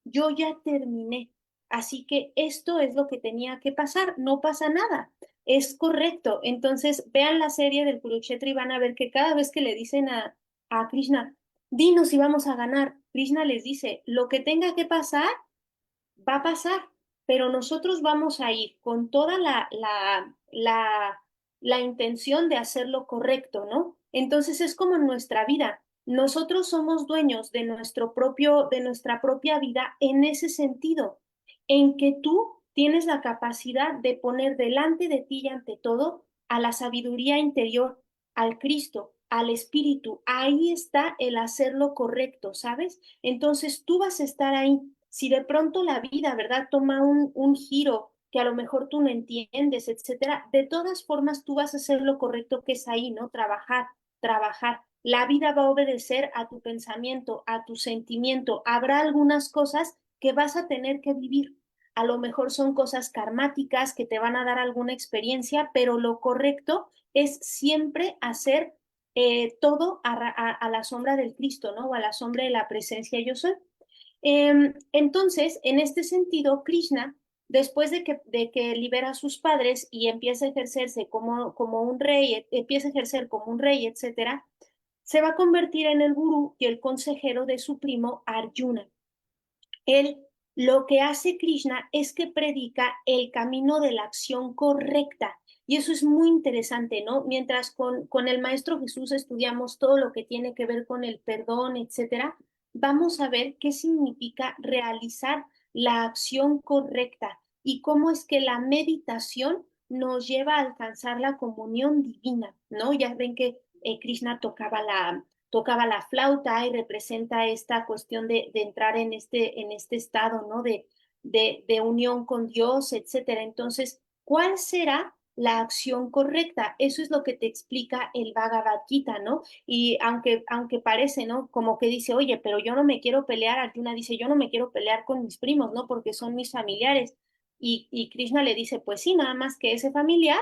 Yo ya terminé, así que esto es lo que tenía que pasar, no pasa nada, es correcto. Entonces, vean la serie del Kurukshetra y van a ver que cada vez que le dicen a Krishna, dinos si vamos a ganar, Krishna les dice, lo que tenga que pasar, va a pasar, pero nosotros vamos a ir con toda la intención de hacer lo correcto, ¿no? Entonces es como en nuestra vida. Nosotros somos dueños de de nuestra propia vida en ese sentido, en que tú tienes la capacidad de poner delante de ti y ante todo a la sabiduría interior, al Cristo, al Espíritu. Ahí está el hacer lo correcto, ¿sabes? Entonces tú vas a estar ahí. Si de pronto la vida, ¿verdad?, toma un giro que a lo mejor tú no entiendes, etcétera, de todas formas tú vas a hacer lo correcto que es ahí, ¿no? Trabajar, trabajar. La vida va a obedecer a tu pensamiento, a tu sentimiento. Habrá algunas cosas que vas a tener que vivir. A lo mejor son cosas karmáticas que te van a dar alguna experiencia, pero lo correcto es siempre hacer todo a la sombra del Cristo, ¿no? O a la sombra de la presencia yo soy. Entonces, en este sentido, Krishna, después de que libera a sus padres y empieza a ejercerse como un rey, empieza a ejercer como un rey, etcétera, se va a convertir en el gurú y el consejero de su primo Arjuna. Él lo que hace Krishna es que predica el camino de la acción correcta. Y eso es muy interesante, ¿no? Mientras con el Maestro Jesús estudiamos todo lo que tiene que ver con el perdón, etcétera, vamos a ver qué significa realizar la acción correcta y cómo es que la meditación nos lleva a alcanzar la comunión divina, ¿no? Ya ven que Krishna tocaba la flauta y representa esta cuestión de entrar en este estado, ¿no? De unión con Dios, etcétera. Entonces, ¿cuál será la acción correcta? Eso es lo que te explica el Bhagavad Gita, ¿no? Y aunque parece, ¿no? Como que dice, oye, pero yo no me quiero pelear, Arjuna dice, yo no me quiero pelear con mis primos, ¿no? Porque son mis familiares. Y Krishna le dice, pues sí, nada más que ese familiar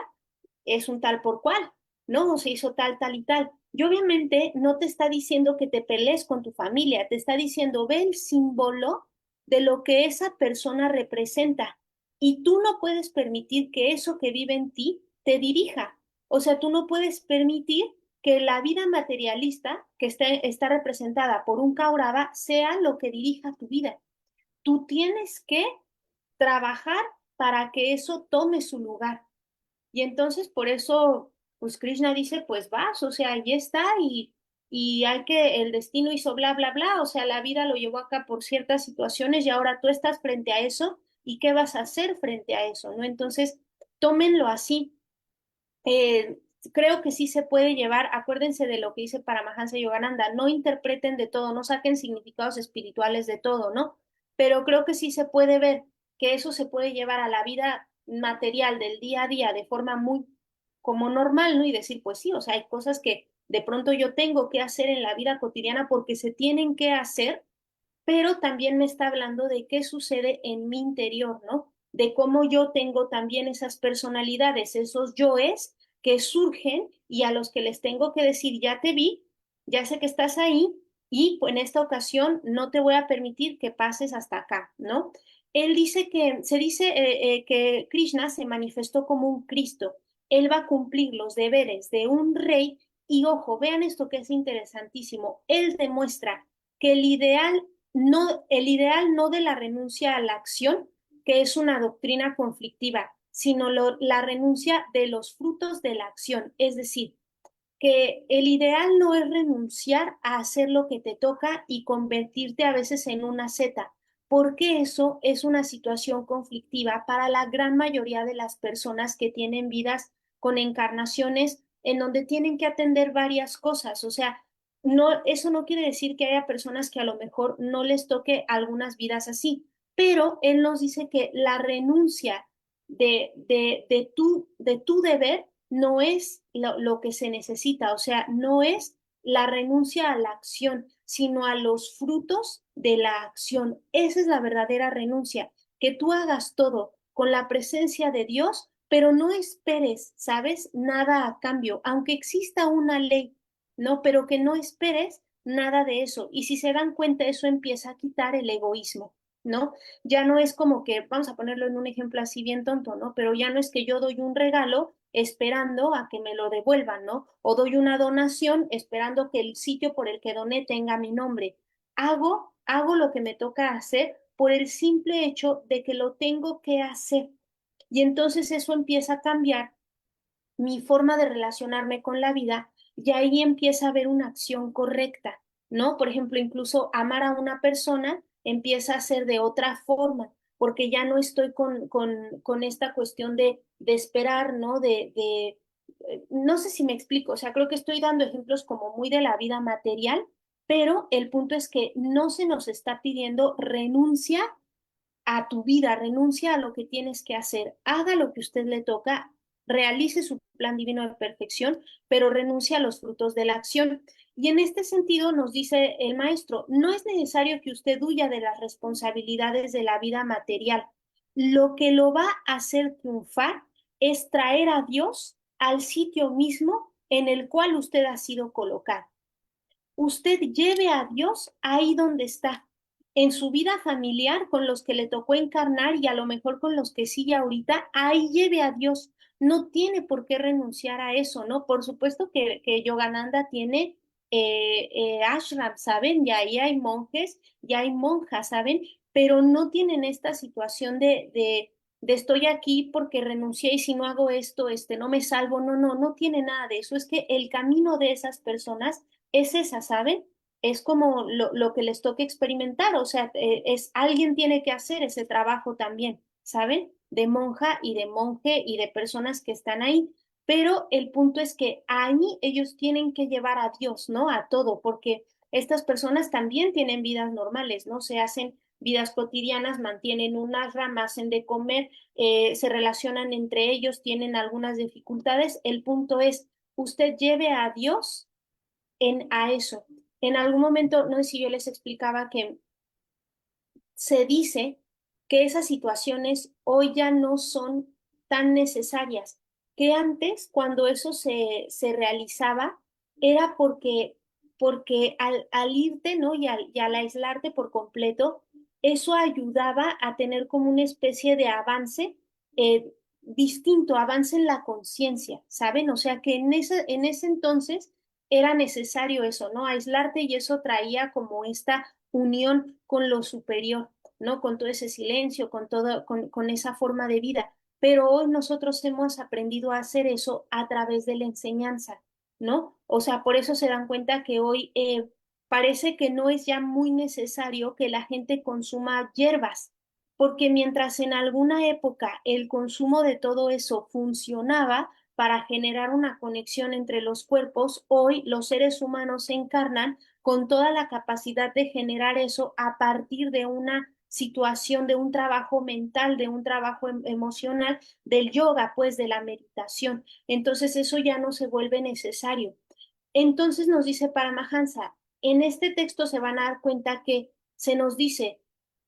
es un tal por cual, ¿no? O se hizo tal, tal y tal. Y obviamente no te está diciendo que te pelees con tu familia, te está diciendo, ve el símbolo de lo que esa persona representa. Y tú no puedes permitir que eso que vive en ti te dirija. O sea, tú no puedes permitir que la vida materialista que está representada por un Kaurava sea lo que dirija tu vida. Tú tienes que trabajar para que eso tome su lugar. Y entonces por eso, pues Krishna dice, pues vas, o sea, ahí está y hay que, el destino hizo bla, bla, bla, o sea, la vida lo llevó acá por ciertas situaciones y ahora tú estás frente a eso y qué vas a hacer frente a eso, ¿no? Entonces, tómenlo así. Eh, Creo que sí se puede llevar, acuérdense de lo que dice Paramahansa Yogananda, no interpreten de todo, no saquen significados espirituales de todo, ¿no? Pero creo que sí se puede ver que eso se puede llevar a la vida material del día a día de forma muy como normal, ¿no? Y decir, pues sí, o sea, hay cosas que de pronto yo tengo que hacer en la vida cotidiana porque se tienen que hacer, pero también me está hablando de qué sucede en mi interior, ¿no? De cómo yo tengo también esas personalidades, esos yoes que surgen y a los que les tengo que decir, ya te vi, ya sé que estás ahí y pues, en esta ocasión no te voy a permitir que pases hasta acá, ¿no? Él dice que, se dice que Krishna se manifestó como un Cristo. Él va a cumplir los deberes de un rey y ojo, vean esto que es interesantísimo. Él demuestra que el ideal no de la renuncia a la acción, que es una doctrina conflictiva, sino la renuncia de los frutos de la acción. Es decir, que el ideal no es renunciar a hacer lo que te toca y convertirte a veces en una zeta, porque eso es una situación conflictiva para la gran mayoría de las personas que tienen vidas con encarnaciones en donde tienen que atender varias cosas. O sea, no, eso no quiere decir que haya personas que a lo mejor no les toque algunas vidas así, pero él nos dice que la renuncia de tu deber no es lo que se necesita, o sea, no es la renuncia a la acción, sino a los frutos de la acción. Esa es la verdadera renuncia, que tú hagas todo con la presencia de Dios, pero no esperes, ¿sabes? Nada a cambio, aunque exista una ley, ¿no? Pero que no esperes nada de eso. Y si se dan cuenta, eso empieza a quitar el egoísmo, ¿no? Ya no es como que, vamos a ponerlo en un ejemplo así bien tonto, ¿no? Pero ya no es que yo doy un regalo esperando a que me lo devuelvan, ¿no? O doy una donación esperando que el sitio por el que doné tenga mi nombre. Hago lo que me toca hacer por el simple hecho de que lo tengo que hacer. Y entonces eso empieza a cambiar mi forma de relacionarme con la vida y ahí empieza a haber una acción correcta, ¿no? Por ejemplo, incluso amar a una persona empieza a ser de otra forma, porque ya no estoy con esta cuestión de esperar, ¿no? No sé si me explico, o sea, creo que estoy dando ejemplos como muy de la vida material, pero el punto es que no se nos está pidiendo renuncia a tu vida, renuncia a lo que tienes que hacer, haga lo que usted le toca, realice su plan divino de perfección, pero renuncia a los frutos de la acción. Y en este sentido nos dice el maestro, no es necesario que usted huya de las responsabilidades de la vida material. Lo que lo va a hacer triunfar es traer a Dios al sitio mismo en el cual usted ha sido colocado. Usted lleve a Dios ahí donde está, en su vida familiar, con los que le tocó encarnar y a lo mejor con los que sigue ahorita, ahí lleve a Dios. No tiene por qué renunciar a eso, ¿no? Por supuesto que Yogananda tiene ashram, ¿saben? Y ahí hay monjes y hay monjas, ¿saben? pero no tienen esta situación de estoy aquí porque renuncié y si no hago esto, no me salvo. No, no, no tiene nada de eso. Es que el camino de esas personas es esa, ¿saben? Es como lo que les toca experimentar, o sea, alguien tiene que hacer ese trabajo también, ¿saben? De monja y de monje y de personas que están ahí. Pero el punto es que ahí ellos tienen que llevar a Dios, ¿no? A todo, porque estas personas también tienen vidas normales, ¿no? Se hacen vidas cotidianas, mantienen unas ramas, hacen de comer, se relacionan entre ellos, tienen algunas dificultades. El punto es, usted lleve a Dios a eso. En algún momento, no sé si yo les explicaba que se dice que esas situaciones hoy ya no son tan necesarias, que antes, cuando eso se realizaba, era porque al irte, ¿no? Y al aislarte por completo, eso ayudaba a tener como una especie de avance distinto, avance en la conciencia, ¿saben? O sea que en ese entonces era necesario eso, ¿no? Aislarte y eso traía como esta unión con lo superior, ¿no? Con todo ese silencio, con esa forma de vida. Pero hoy nosotros hemos aprendido a hacer eso a través de la enseñanza, ¿no? O sea, por eso se dan cuenta que hoy parece que no es ya muy necesario que la gente consuma hierbas, porque mientras en alguna época el consumo de todo eso funcionaba para generar una conexión entre los cuerpos, hoy los seres humanos se encarnan con toda la capacidad de generar eso a partir de una situación, de un trabajo mental, de un trabajo emocional, del yoga, pues de la meditación. Entonces eso ya no se vuelve necesario. Entonces nos dice Paramahansa, en este texto se van a dar cuenta que se nos dice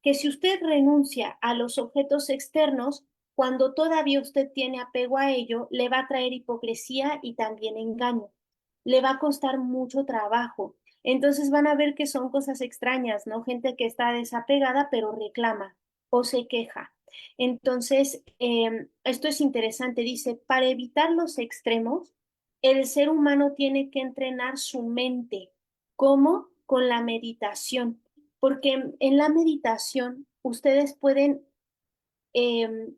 que si usted renuncia a los objetos externos, cuando todavía usted tiene apego a ello, le va a traer hipocresía y también engaño. Le va a costar mucho trabajo. Entonces van a ver que son cosas extrañas, ¿no? Gente que está desapegada pero reclama o se queja. Entonces, esto es interesante. Dice, para evitar los extremos, el ser humano tiene que entrenar su mente. ¿Cómo? Con la meditación. Porque en la meditación ustedes pueden eh,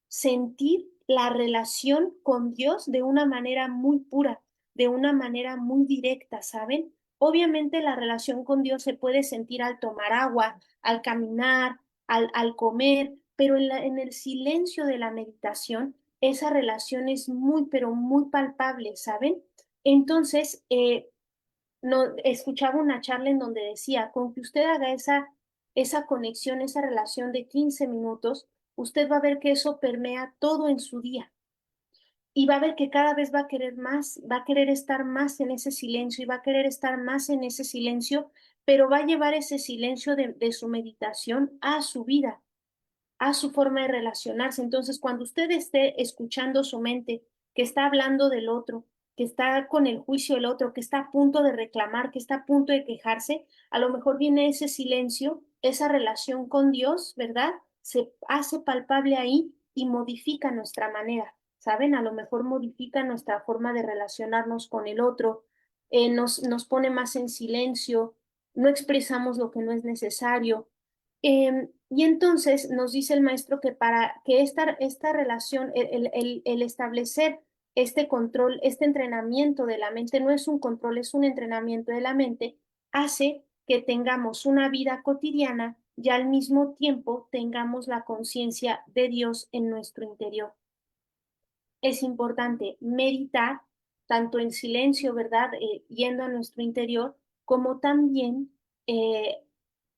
sentir la relación con Dios de una manera muy pura, de una manera muy directa, ¿saben? Obviamente la relación con Dios se puede sentir al tomar agua, al caminar, al comer, pero en el silencio de la meditación, esa relación es muy, pero muy palpable, ¿saben? Entonces, no, escuchaba una charla en donde decía, con que usted haga esa conexión, esa relación de 15 minutos, usted va a ver que eso permea todo en su día y va a ver que cada vez va a querer más, va a querer estar más en ese silencio y va a querer estar más en ese silencio, pero va a llevar ese silencio de su meditación a su vida, a su forma de relacionarse. Entonces, cuando usted esté escuchando su mente, que está hablando del otro, que está con el juicio del otro, que está a punto de reclamar, que está a punto de quejarse, a lo mejor viene ese silencio, esa relación con Dios, ¿verdad? Se hace palpable ahí y modifica nuestra manera, ¿saben? A lo mejor modifica nuestra forma de relacionarnos con el otro, nos pone más en silencio, no expresamos lo que no es necesario. Y entonces nos dice el maestro que para que esta relación, el establecer este control, este entrenamiento de la mente, no es un control, es un entrenamiento de la mente, hace que tengamos una vida cotidiana y al mismo tiempo tengamos la conciencia de Dios en nuestro interior. Es importante meditar tanto en silencio, ¿verdad? Yendo a nuestro interior, como también eh,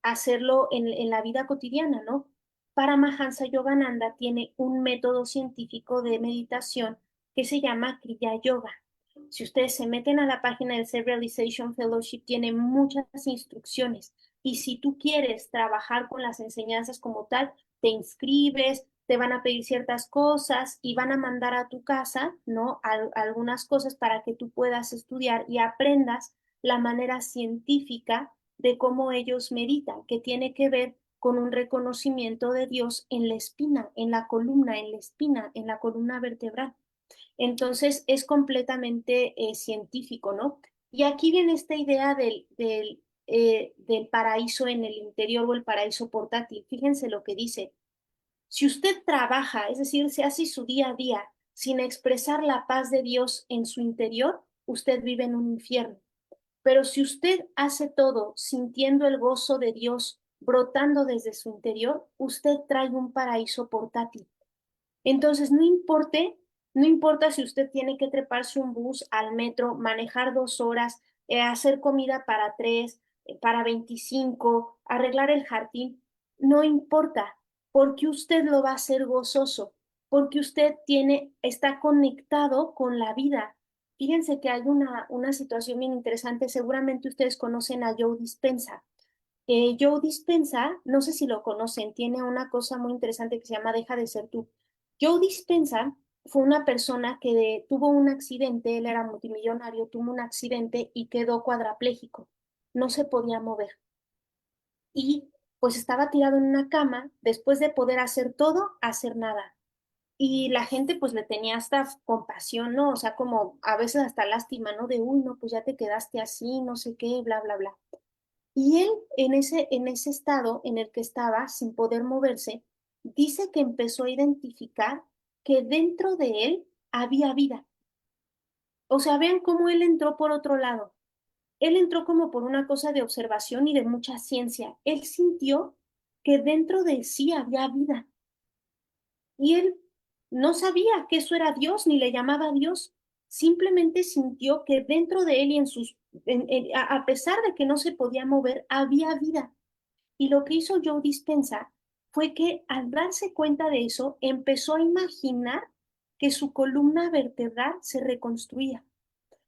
hacerlo en la vida cotidiana, ¿no? Paramahansa Yogananda tiene un método científico de meditación que se llama Kriya Yoga. Si ustedes se meten a la página del Self-Realization Fellowship, tiene muchas instrucciones. Y si tú quieres trabajar con las enseñanzas como tal, te inscribes, te van a pedir ciertas cosas y van a mandar a tu casa, ¿no? Algunas cosas para que tú puedas estudiar y aprendas la manera científica de cómo ellos meditan, que tiene que ver con un reconocimiento de Dios en la espina, en la columna, en la espina, en la columna vertebral. Entonces es completamente científico, ¿no? Y aquí viene esta idea del paraíso en el interior o el paraíso portátil. Fíjense lo que dice. Si usted trabaja, es decir, se hace su día a día sin expresar la paz de Dios en su interior, usted vive en un infierno. Pero si usted hace todo sintiendo el gozo de Dios brotando desde su interior, usted trae un paraíso portátil. Entonces, no importa si usted tiene que treparse un bus al metro, manejar 2 horas, hacer comida para tres, para 25, arreglar el jardín, no importa, porque usted lo va a hacer gozoso, porque usted está conectado con la vida. Fíjense que hay una situación bien interesante, seguramente ustedes conocen a Joe Dispenza. Joe Dispenza, no sé si lo conocen, tiene una cosa muy interesante que se llama Deja de ser tú. Joe Dispenza fue una persona que tuvo un accidente, él era multimillonario, tuvo un accidente y quedó cuadrapléjico, no se podía mover. Y pues estaba tirado en una cama después de poder hacer todo, hacer nada. Y la gente pues le tenía hasta compasión, ¿no? O sea, como a veces hasta lástima, ¿no? De, uy, no, pues ya te quedaste así, no sé qué, bla, bla, bla. Y él, en ese estado en el que estaba, sin poder moverse, dice que empezó a identificar que dentro de él había vida. O sea, vean cómo él entró por otro lado. Él entró como por una cosa de observación y de mucha ciencia. Él sintió que dentro de sí había vida. Y él no sabía que eso era Dios ni le llamaba Dios. Simplemente sintió que dentro de él y a pesar de que no se podía mover, había vida. Y lo que hizo Joe Dispenza fue que al darse cuenta de eso, empezó a imaginar que su columna vertebral se reconstruía.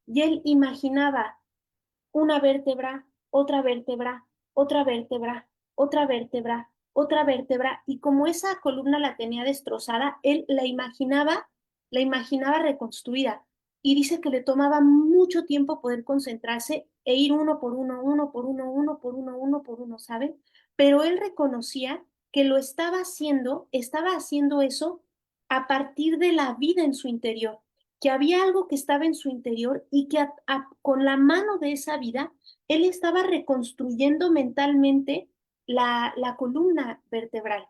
Y él imaginaba una vértebra, otra vértebra, otra vértebra, otra vértebra, otra vértebra, y como esa columna la tenía destrozada, él la imaginaba reconstruida. Y dice que le tomaba mucho tiempo poder concentrarse e ir uno por uno, uno por uno, uno por uno, uno por uno, ¿saben? Pero él reconocía que lo estaba haciendo eso a partir de la vida en su interior, que había algo que estaba en su interior y que con la mano de esa vida, él estaba reconstruyendo mentalmente la columna vertebral.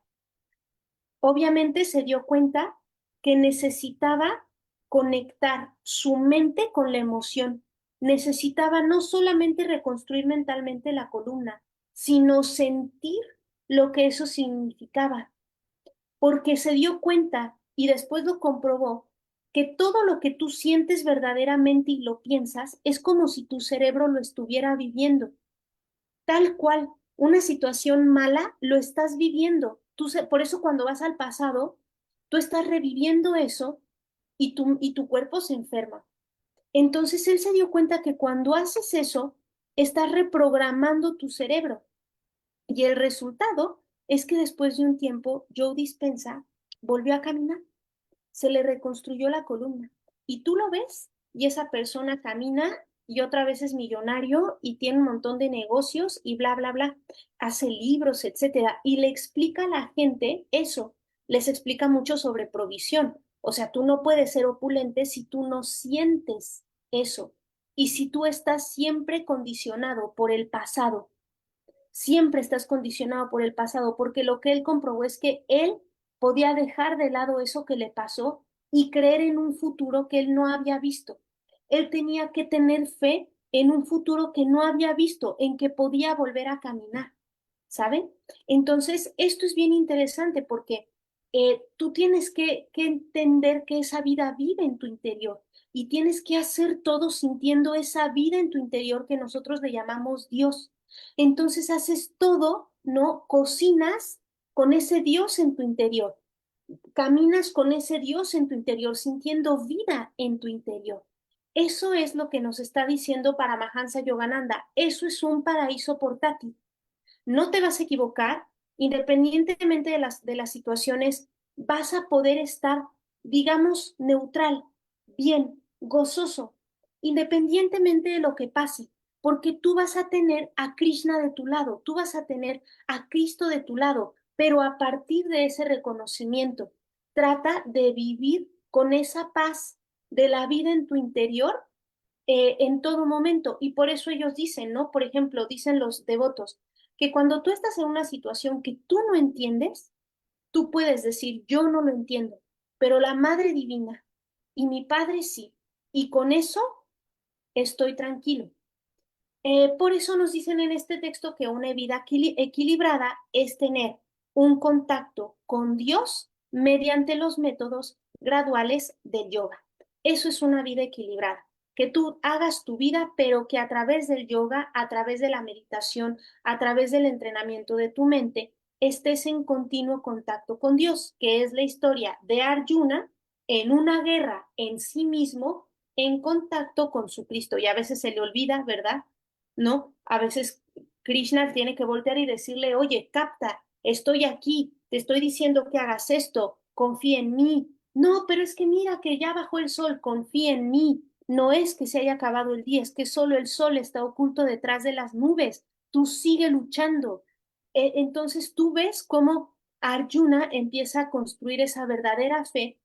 Obviamente se dio cuenta que necesitaba conectar su mente con la emoción. Necesitaba no solamente reconstruir mentalmente la columna, sino sentir lo que eso significaba, porque se dio cuenta y después lo comprobó que todo lo que tú sientes verdaderamente y lo piensas es como si tu cerebro lo estuviera viviendo. Tal cual, una situación mala lo estás viviendo. Por eso cuando vas al pasado, tú estás reviviendo eso y tu cuerpo se enferma. Entonces él se dio cuenta que cuando haces eso, estás reprogramando tu cerebro. Y el resultado es que después de un tiempo, Joe Dispenza volvió a caminar, se le reconstruyó la columna. Y tú lo ves y esa persona camina y otra vez es millonario y tiene un montón de negocios y bla, bla, bla. Hace libros, etcétera. Y le explica a la gente eso. Les explica mucho sobre provisión. O sea, tú no puedes ser opulente si tú no sientes eso. Y si tú estás siempre condicionado por el pasado, siempre estás condicionado por el pasado, porque lo que él comprobó es que él podía dejar de lado eso que le pasó y creer en un futuro que él no había visto. Él tenía que tener fe en un futuro que no había visto, en que podía volver a caminar, ¿saben? Entonces, esto es bien interesante porque tú tienes que entender que esa vida vive en tu interior y tienes que hacer todo sintiendo esa vida en tu interior que nosotros le llamamos Dios. Entonces haces todo, ¿no? Cocinas con ese Dios en tu interior, caminas con ese Dios en tu interior, sintiendo vida en tu interior. Eso es lo que nos está diciendo Paramahansa Yogananda. Eso es un paraíso portátil. No te vas a equivocar, independientemente de las situaciones, vas a poder estar, digamos, neutral, bien, gozoso, independientemente de lo que pase, porque tú vas a tener a Krishna de tu lado, tú vas a tener a Cristo de tu lado, pero a partir de ese reconocimiento, trata de vivir con esa paz de la vida en tu interior en todo momento. Y por eso ellos dicen, ¿no? Por ejemplo, dicen los devotos, que cuando tú estás en una situación que tú no entiendes, tú puedes decir, yo no lo entiendo, pero la Madre Divina y mi Padre sí. Y con eso estoy tranquilo. Por eso nos dicen en este texto que una vida equilibrada es tener un contacto con Dios mediante los métodos graduales del yoga. Eso es una vida equilibrada, que tú hagas tu vida, pero que a través del yoga, a través de la meditación, a través del entrenamiento de tu mente, estés en continuo contacto con Dios, que es la historia de Arjuna en una guerra en sí mismo, en contacto con su Cristo. Y a veces se le olvida, ¿verdad? ¿No? A veces Krishna tiene que voltear y decirle, oye, capta, estoy aquí, te estoy diciendo que hagas esto, confía en mí. No, pero es que mira que ya bajó el sol, confía en mí. No es que se haya acabado el día, es que solo el sol está oculto detrás de las nubes. Tú sigue luchando. Entonces tú ves cómo Arjuna empieza a construir esa verdadera fe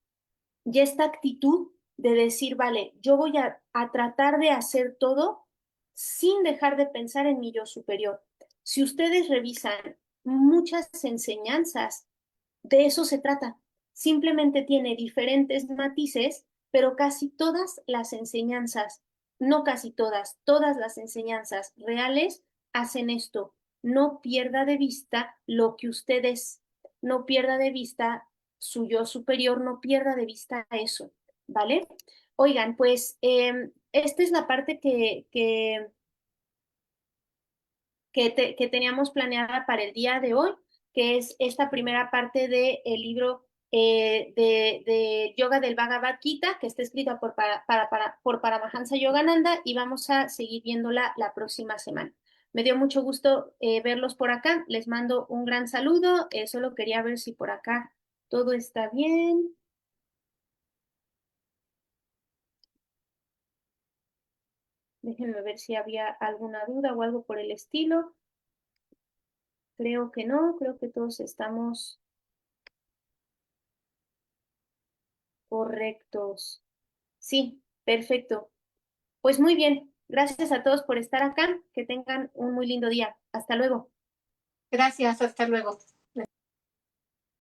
y esta actitud de decir, vale, yo voy a tratar de hacer todo sin dejar de pensar en mi yo superior. Si ustedes revisan muchas enseñanzas, de eso se trata. Simplemente tiene diferentes matices, pero casi todas las enseñanzas, no casi todas, todas las enseñanzas reales hacen esto. No pierda de vista lo que ustedes, no pierda de vista su yo superior, no pierda de vista eso, ¿vale? Oigan, pues esta es la parte que teníamos planeada para el día de hoy, que es esta primera parte del libro de Yoga del Bhagavad Gita, que está escrita por Paramahansa Yogananda, y vamos a seguir viéndola la próxima semana. Me dio mucho gusto verlos por acá. Les mando un gran saludo. Solo quería ver si por acá todo está bien. Déjenme ver si había alguna duda o algo por el estilo. Creo que no, creo que todos estamos correctos. Sí, perfecto. Pues muy bien. Gracias a todos por estar acá. Que tengan un muy lindo día. Hasta luego.
Gracias, hasta luego.